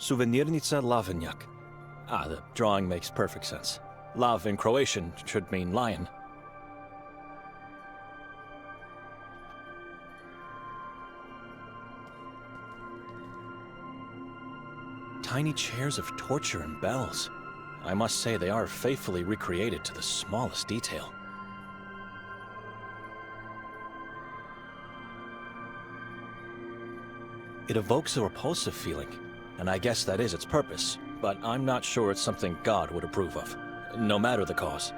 Suvenirnica Lavenjak. Ah, the drawing makes perfect sense. Lav in Croatian should mean lion. Tiny chairs of torture and bells. I must say they are faithfully recreated to the smallest detail. It evokes a repulsive feeling, and I guess that is its purpose, but I'm not sure it's something God would approve of, no matter the cause.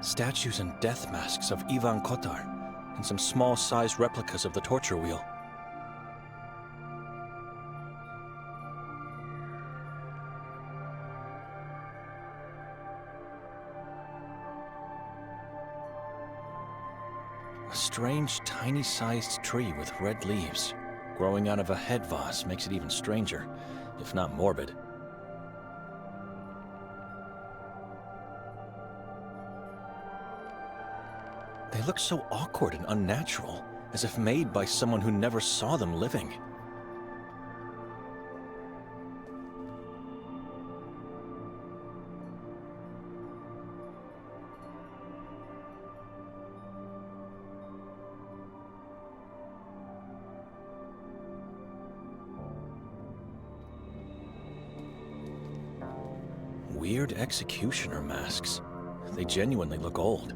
Statues and death masks of Ivan Kotar, and some small-sized replicas of the torture wheel. A strange, tiny-sized tree with red leaves, growing out of a head vase makes it even stranger, if not morbid. They look so awkward and unnatural, as if made by someone who never saw them living. Weird executioner masks. They genuinely look old.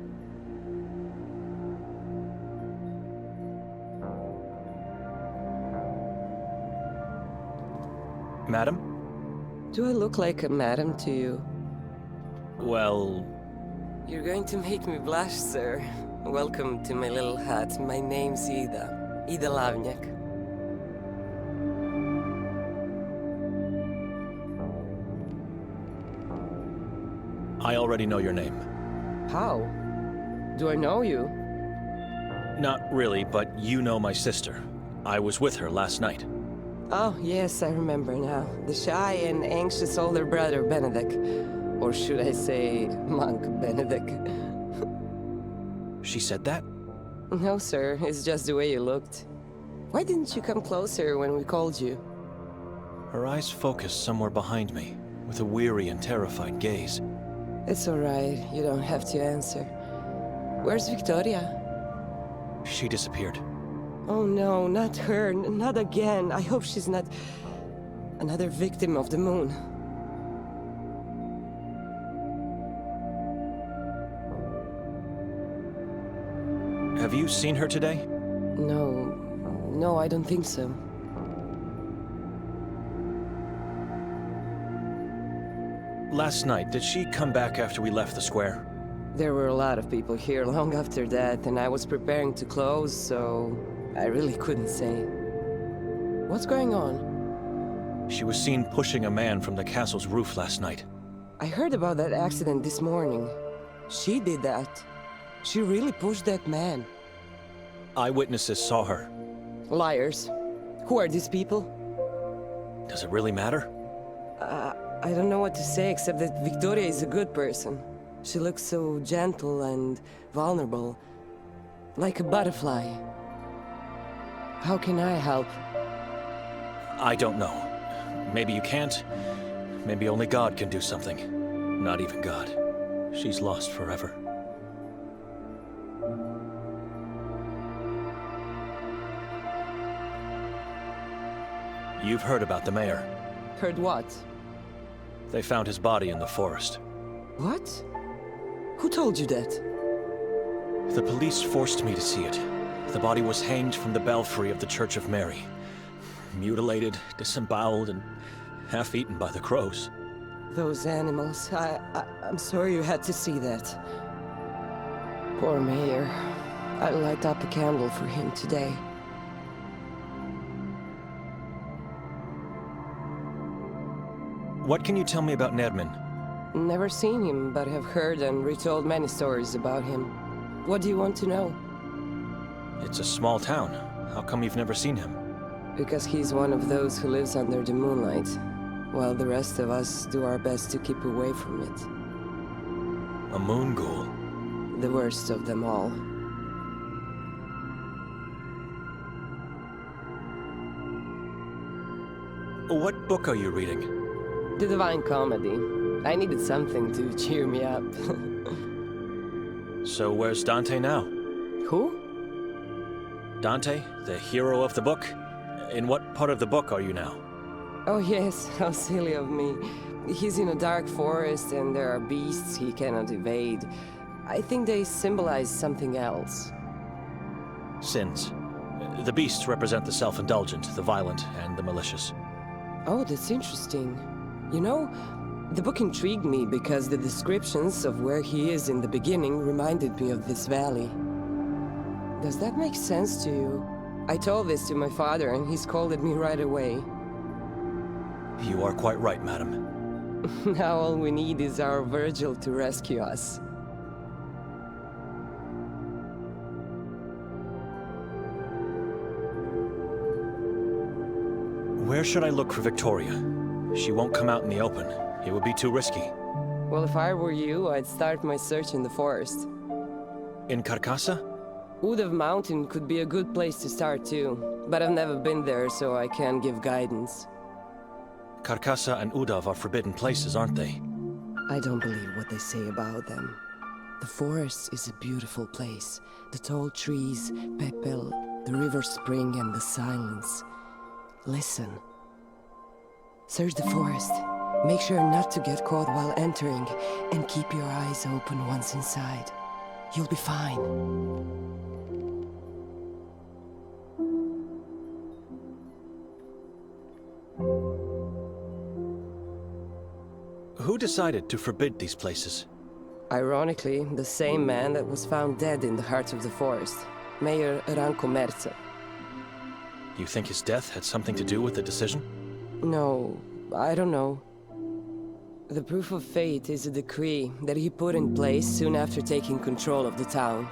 Madam? Do I look like a madam to you? Well... You're going to make me blush, sir. Welcome to my little hut. My name's Ida. Ida Lavnjak. I already know your name. How? Do I know you? Not really, but you know my sister. I was with her last night. Oh, yes, I remember now. The shy and anxious older brother, Benedict. Or should I say, monk Benedict. She said that? No, sir. It's just the way you looked. Why didn't you come closer when we called you? Her eyes focused somewhere behind me, with a weary and terrified gaze. It's all right. You don't have to answer. Where's Victoria? She disappeared. Oh no, not her. Not again. I hope she's not another victim of the moon. Have you seen her today? No, I don't think so. Last night, did she come back after we left the square? There were a lot of people here long after that, and I was preparing to close, so I really couldn't say. What's going on? She was seen pushing a man from the castle's roof last night. I heard about that accident this morning. She did that. She really pushed that man. Eyewitnesses saw her. Liars. Who are these people? Does it really matter? I don't know what to say except that Victoria is a good person. She looks so gentle and vulnerable. Like a butterfly. How can I help? I don't know. Maybe you can't. Maybe only God can do something. Not even God. She's lost forever. You've heard about the mayor. Heard what? They found his body in the forest. What? Who told you that? The police forced me to see it. The body was hanged from the belfry of the Church of Mary. Mutilated, disemboweled, and half-eaten by the crows. Those animals. I'm sorry you had to see that. Poor mayor. I light up a candle for him today. What can you tell me about Nermin? Never seen him, but have heard and retold many stories about him. What do you want to know? It's a small town. How come you've never seen him? Because he's one of those who lives under the moonlight, while the rest of us do our best to keep away from it. A moon ghoul. The worst of them all. What book are you reading? The Divine Comedy. I needed something to cheer me up. So where's Dante now? Who? Dante, the hero of the book? In what part of the book are you now? Oh yes, how silly of me. He's in a dark forest and there are beasts he cannot evade. I think they symbolize something else. Sins. The beasts represent the self-indulgent, the violent, and the malicious. Oh, that's interesting. You know, the book intrigued me because the descriptions of where he is in the beginning reminded me of this valley. Does that make sense to you? I told this to my father and he scolded me right away. You are quite right, madam. Now all we need is our Virgil to rescue us. Where should I look for Victoria? She won't come out in the open. It would be too risky. Well, if I were you, I'd start my search in the forest. In Carcassa? Udav Mountain could be a good place to start too, but I've never been there, so I can't give guidance. Carcassa and Udav are forbidden places, aren't they? I don't believe what they say about them. The forest is a beautiful place. The tall trees, Pepel, the river spring and the silence. Listen. Search the forest. Make sure not to get caught while entering, and keep your eyes open once inside. You'll be fine. Who decided to forbid these places? Ironically, the same man that was found dead in the heart of the forest, Mayor Ranko Merce. You think his death had something to do with the decision? No, I don't know. The proof of fate is a decree that he put in place soon after taking control of the town.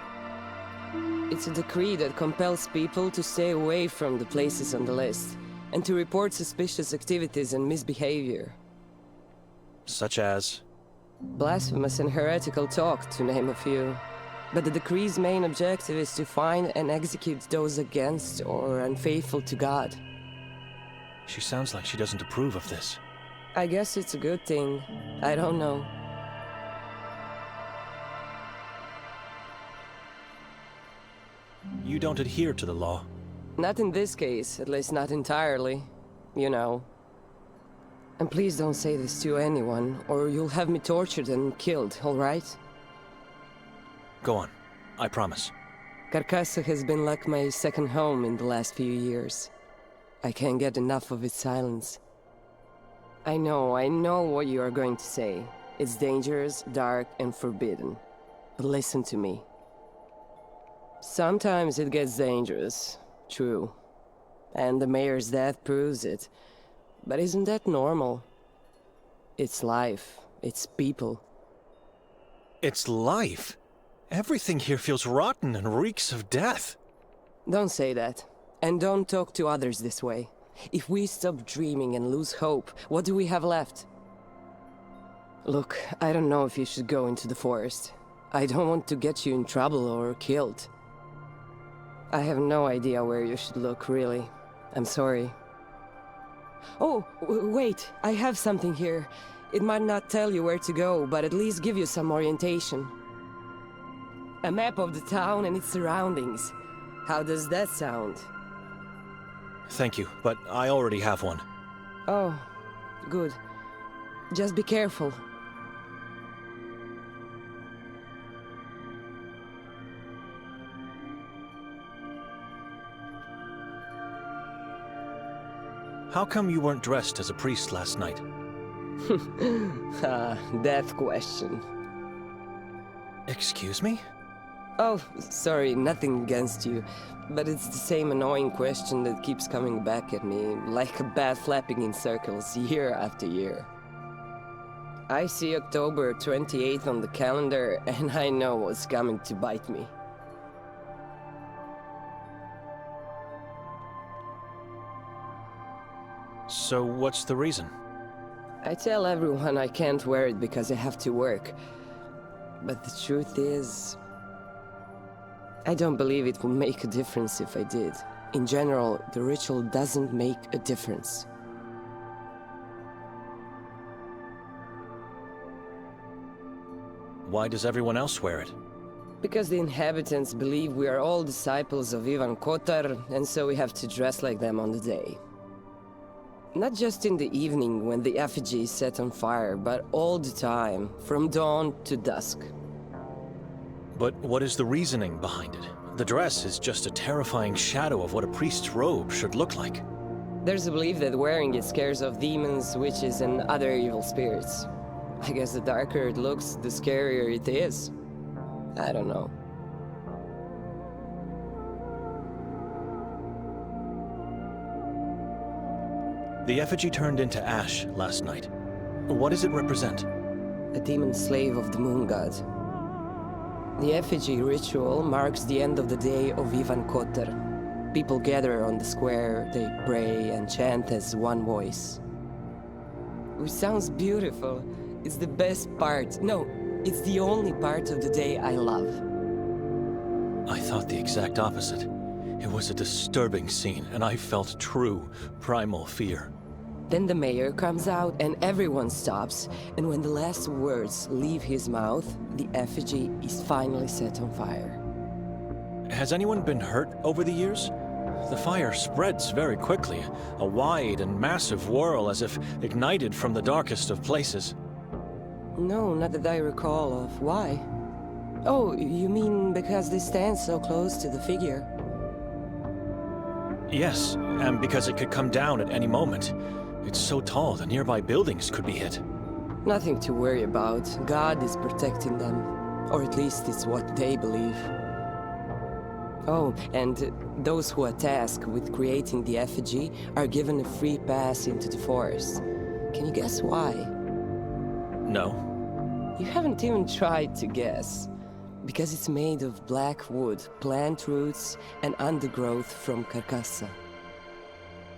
It's a decree that compels people to stay away from the places on the list, and to report suspicious activities and misbehavior. Such as? Blasphemous and heretical talk, to name a few. But the decree's main objective is to find and execute those against or unfaithful to God. She sounds like she doesn't approve of this. I guess it's a good thing. I don't know. You don't adhere to the law. Not in this case, at least not entirely. You know. And please don't say this to anyone, or you'll have me tortured and killed, all right? Go on. I promise. Carcassa has been like my second home in the last few years. I can't get enough of its silence. I know what you are going to say. It's dangerous, dark, and forbidden. But listen to me. Sometimes it gets dangerous, true. And the mayor's death proves it. But isn't that normal? It's life. It's people. It's life. Everything here feels rotten and reeks of death. Don't say that. And don't talk to others this way. If we stop dreaming and lose hope, what do we have left? Look, I don't know if you should go into the forest. I don't want to get you in trouble or killed. I have no idea where you should look, really. I'm sorry. Oh, wait, I have something here. It might not tell you where to go, but at least give you some orientation. A map of the town and its surroundings. How does that sound? Thank you, but I already have one. Oh, good. Just be careful. How come you weren't dressed as a priest last night? That question. Excuse me? Oh, sorry, nothing against you. But it's the same annoying question that keeps coming back at me, like a bat flapping in circles year after year. I see October 28th on the calendar, and I know what's coming to bite me. So what's the reason? I tell everyone I can't wear it because I have to work. But the truth is, I don't believe it would make a difference if I did. In general, the ritual doesn't make a difference. Why does everyone else wear it? Because the inhabitants believe we are all disciples of Ivan KOTAR, and so we have to dress like them on the day. Not just in the evening when the effigy is set on fire, but all the time, from dawn to dusk. But what is the reasoning behind it? The dress is just a terrifying shadow of what a priest's robe should look like. There's a belief that wearing it scares off demons, witches, and other evil spirits. I guess the darker it looks, the scarier it is. I don't know. The effigy turned into ash last night. What does it represent? A demon slave of the moon god. The effigy ritual marks the end of the day of Ivan KOTAR. People gather on the square, they pray and chant as one voice. Which sounds beautiful. It's the best part. No, it's the only part of the day I love. I thought the exact opposite. It was a disturbing scene, and I felt true, primal fear. Then the mayor comes out and everyone stops, and when the last words leave his mouth, the effigy is finally set on fire. Has anyone been hurt over the years? The fire spreads very quickly, a wide and massive whirl as if ignited from the darkest of places. No, not that I recall of. Why? Oh, you mean because they stand so close to the figure? Yes, and because it could come down at any moment. It's so tall that nearby buildings could be hit. Nothing to worry about. God is protecting them. Or at least it's what they believe. Oh, and those who are tasked with creating the effigy are given a free pass into the forest. Can you guess why? No. You haven't even tried to guess. Because it's made of black wood, plant roots, and undergrowth from Carcassa.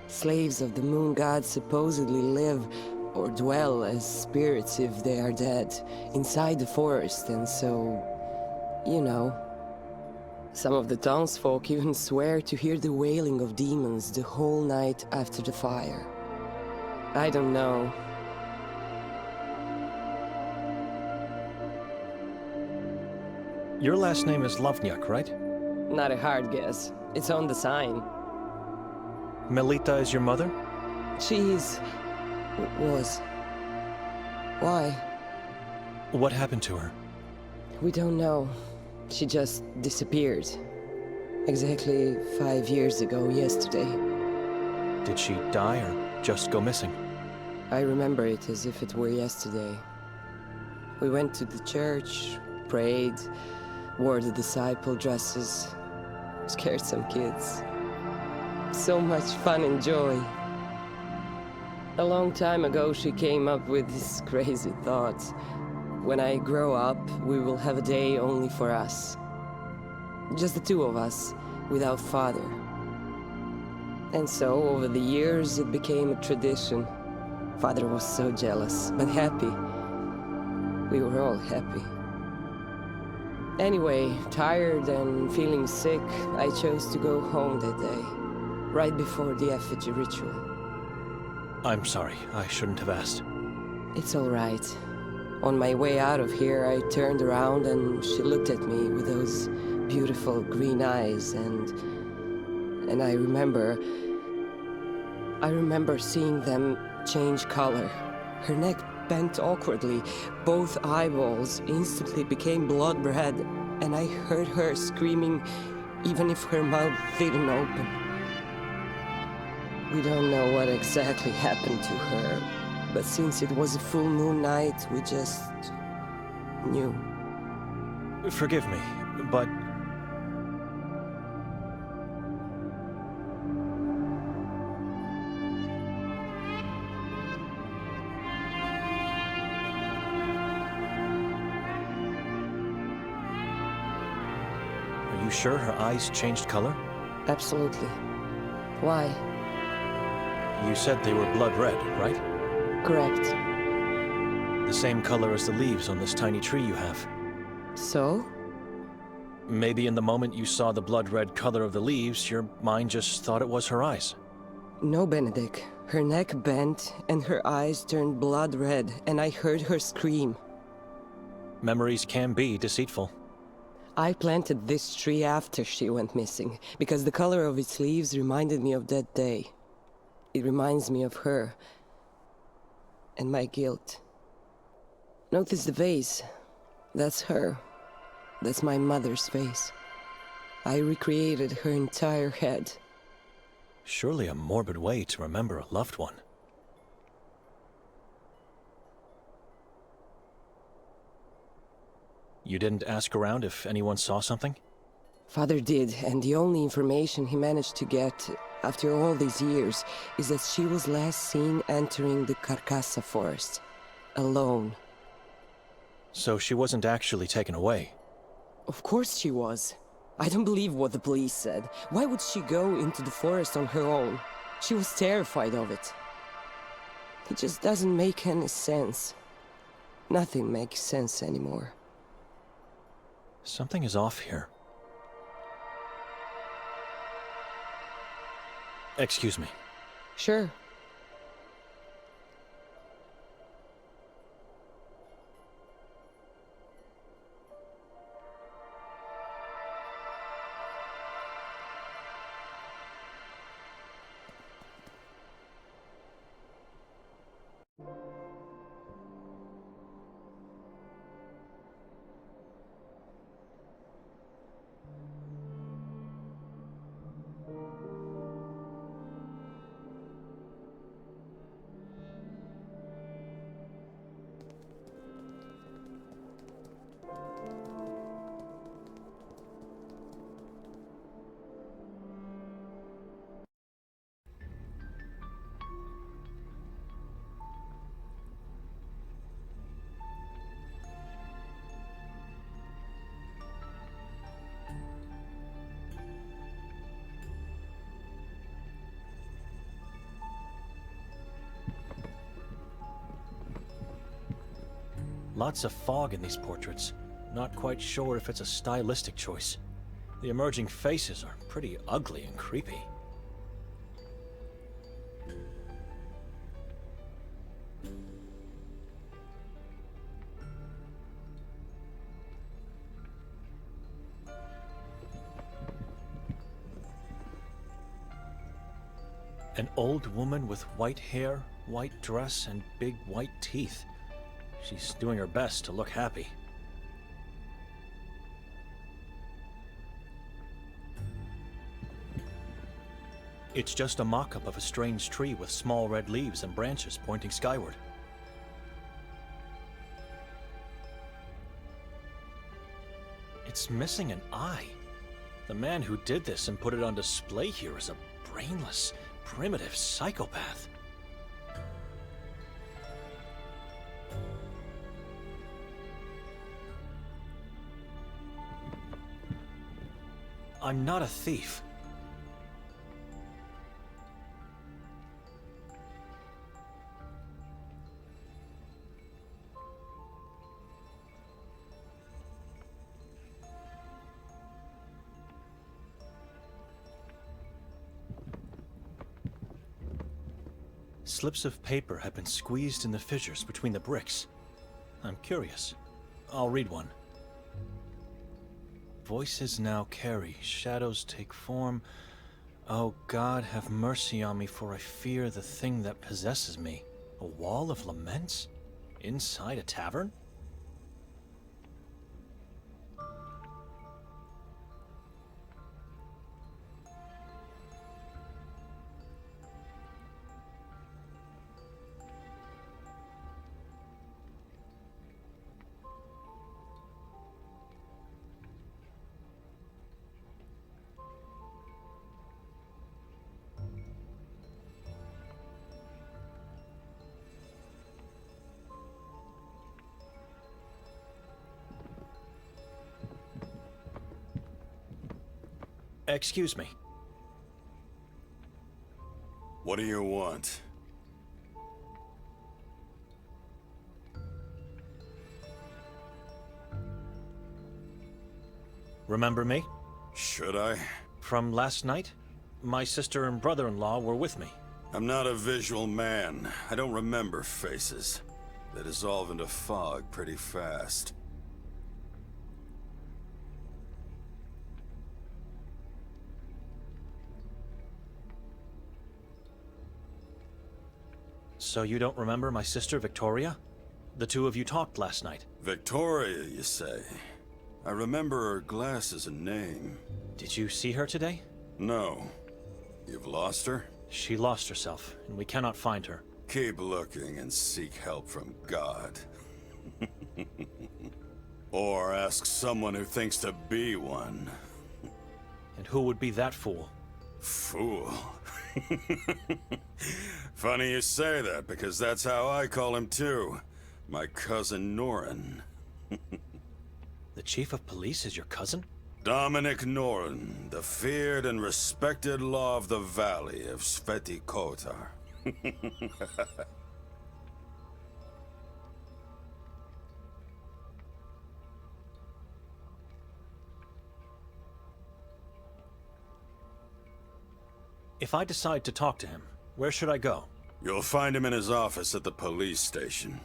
Slaves of the moon god supposedly live or dwell as spirits if they are dead, inside the forest, and so, you know. Some of the townsfolk even swear to hear the wailing of demons the whole night after the fire. I don't know. Your last name is Lovniak, right? Not a hard guess. It's on the sign. Melita is your mother? She is... was. Why? What happened to her? We don't know. She just disappeared. Exactly 5 years ago yesterday. Did she die or just go missing? I remember it as if it were yesterday. We went to the church, prayed, wore the disciple dresses, scared some kids. So much fun and joy. A long time ago she came up with this crazy thought. When I grow up, we will have a day only for us. Just the two of us, without father. And so, over the years, it became a tradition. Father was so jealous, but happy. We were all happy. Anyway, tired and feeling sick, I chose to go home that day, right before the effigy ritual. I'm sorry, I shouldn't have asked. It's all right. On my way out of here, I turned around and she looked at me with those beautiful green eyes, and I remember seeing them change color. Her neck bent awkwardly, both eyeballs instantly became blood red, and I heard her screaming even if her mouth didn't open. We don't know what exactly happened to her, but since it was a full moon night, we just knew. Forgive me, but... Are you sure her eyes changed color? Absolutely. Why? You said they were blood red, right? Correct. The same color as the leaves on this tiny tree you have. So? Maybe in the moment you saw the blood-red color of the leaves, your mind just thought it was her eyes. No, Benedict. Her neck bent and her eyes turned blood red, and I heard her scream. Memories can be deceitful. I planted this tree after she went missing, because the color of its leaves reminded me of that day. It reminds me of her and my guilt. Notice the vase. That's her. That's my mother's face. I recreated her entire head. Surely a morbid way to remember a loved one. You didn't ask around if anyone saw something? Father did, and the only information he managed to get after all these years is that she was last seen entering the Carcassa forest, alone. So she wasn't actually taken away? Of course she was. I don't believe what the police said. Why would she go into the forest on her own? She was terrified of it. It just doesn't make any sense. Nothing makes sense anymore. Something is off here. Excuse me. Sure. Lots of fog in these portraits. Not quite sure if it's a stylistic choice. The emerging faces are pretty ugly and creepy. An old woman with white hair, white dress, and big white teeth. She's doing her best to look happy. It's just a mock-up of a strange tree with small red leaves and branches pointing skyward. It's missing an eye. The man who did this and put it on display here is a brainless, primitive psychopath. I'm not a thief. Slips of paper have been squeezed in the fissures between the bricks. I'm curious. I'll read one. Voices now carry, shadows take form. Oh God, have mercy on me, for I fear the thing that possesses me. A wall of laments? Inside a tavern? Excuse me. What do you want? Remember me? Should I? From last night? My sister and brother-in-law were with me. I'm not a visual man. I don't remember faces. They dissolve into fog pretty fast. So you don't remember my sister Victoria? The two of you talked last night. Victoria, you say? I remember her glasses and name. Did you see her today? No. You've lost her? She lost herself, and we cannot find her. Keep looking and seek help from God. Or ask someone who thinks to be one. And who would be that fool? Fool. Funny you say that, because that's how I call him too. My cousin Norin. The chief of police is your cousin? Dominic Norin, the feared and respected law of the valley of Sveti Kotar. If I decide to talk to him, where should I go? You'll find him in his office at the police station.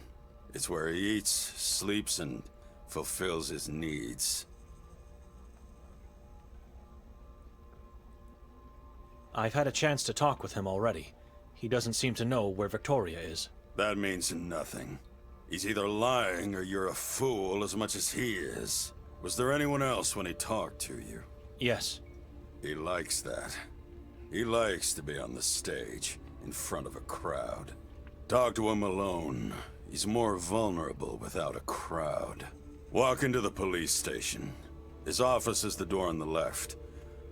It's where he eats, sleeps, and fulfills his needs. I've had a chance to talk with him already. He doesn't seem to know where Victoria is. That means nothing. He's either lying or you're a fool as much as he is. Was there anyone else when he talked to you? Yes. He likes that. He likes to be on the stage, in front of a crowd. Talk to him alone. He's more vulnerable without a crowd. Walk into the police station. His office is the door on the left.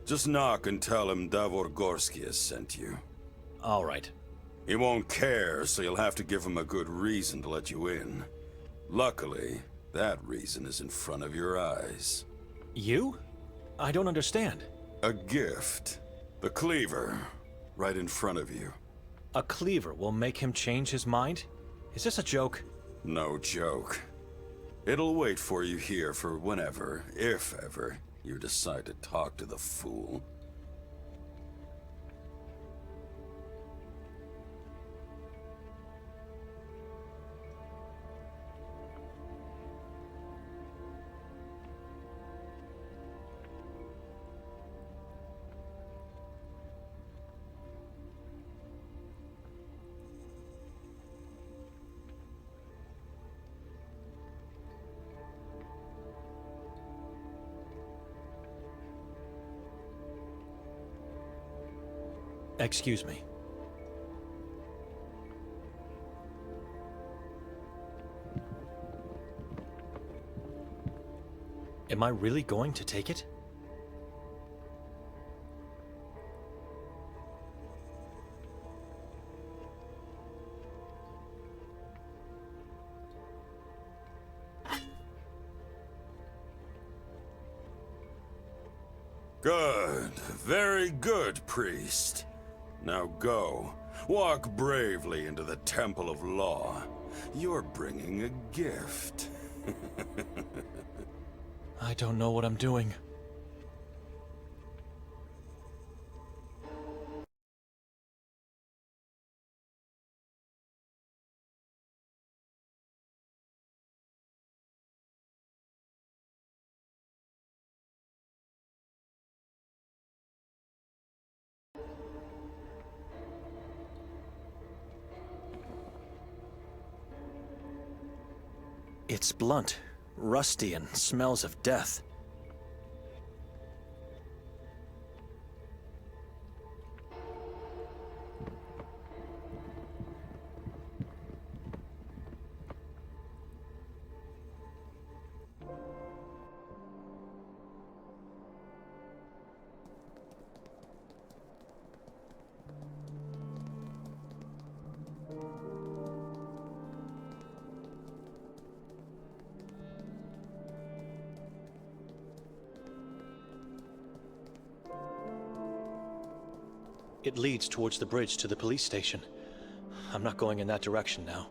Just knock and tell him Davor Gorsky has sent you. All right. He won't care, so you'll have to give him a good reason to let you in. Luckily, that reason is in front of your eyes. You? I don't understand. A gift. The cleaver. Right in front of you. A cleaver will make him change his mind? Is this a joke? No joke. It'll wait for you here for whenever, if ever, you decide to talk to the fool. Excuse me. Am I really going to take it? Good. Very good, priest. Now go. Walk bravely into the Temple of Law. You're bringing a gift. I don't know what I'm doing. It's blunt, rusty, and smells of death. It leads towards the bridge to the police station. I'm not going in that direction now.